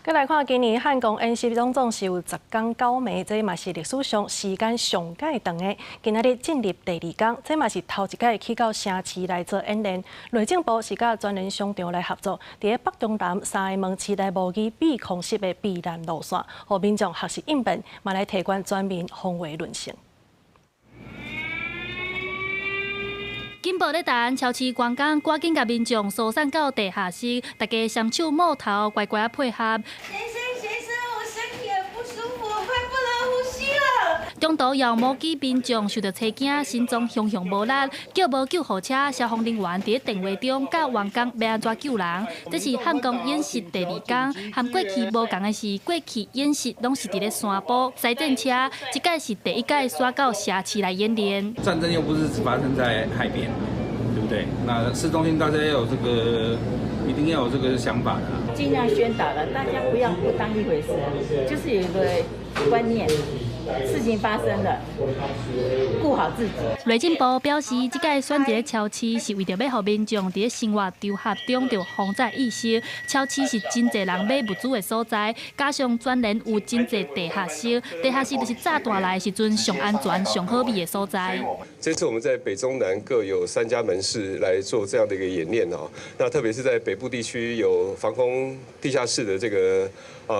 再来看今年汉光演习总是有10天9暝，这嘛是历史上时间上介长的。今仔日进入第2天，这嘛是头一届去到城市来做演练。内政部是甲专人商场来合作，伫北中南3个门市内模拟避空式的避难路线，互民众学习应变，嘛来提悬全民防卫论性。 警报咧弹，超市员工赶紧甲民众疏散到地下室，大家双手摸头，乖乖配合。先生，我身体很不舒服，我快不能呼吸了。中途遥摸机民众受到车惊，心脏熊熊无力，叫无救护车，消防人员伫电话中教员工要安怎救人。这是汉光演习第2天，和过去无同的是，过去演习拢是伫咧山坡、赛电车，这届是第1届刷到社区来演练。战争又不是只发生在海边，对不对？那市中心大家要有这个，一定要有这个想法的。尽量宣导了，大家不要不当一回事，就是有一个观念。 事情发生了，顾好自己。内政部表示，这届选择超市是为着要让民众在生活场合中就防灾意识。超市是真侪人买物资的所在，加上专人有真侪地下室，地下室就是炸弹来的时阵上安全、上好味的所在。这次我们在北中南各有3家门市来做这样的一个演练哦。那特别是在北部地区有防空地下室的这个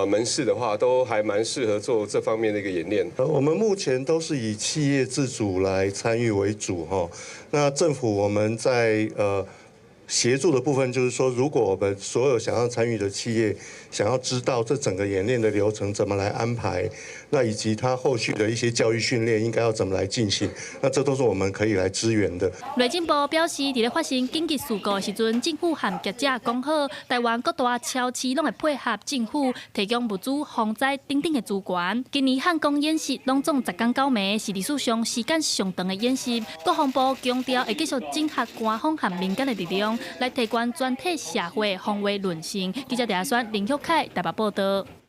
门市的话，都还蛮适合做这方面的一个演练。 我们目前都是以企业自主来参与为主哈。那政府我们在协助的部分就是说，如果我们所有想要参与的企业想要知道这整个演练的流程怎么来安排，那以及它后续的一些教育训练应该要怎么来进行，那这都是我们可以来支援的。内政部表示，伫咧发生紧急事故的时阵，政府和业者讲好，台湾各大超市拢会配合政府提供物资、防灾等等的资源。今年汉光演习拢总10天9暝，是历史上时间上长的演习。国防部强调会继续整合官方和民间的力量。 来提悬全体社会防卫论性。记者李亚轩、林旭凯台北报道。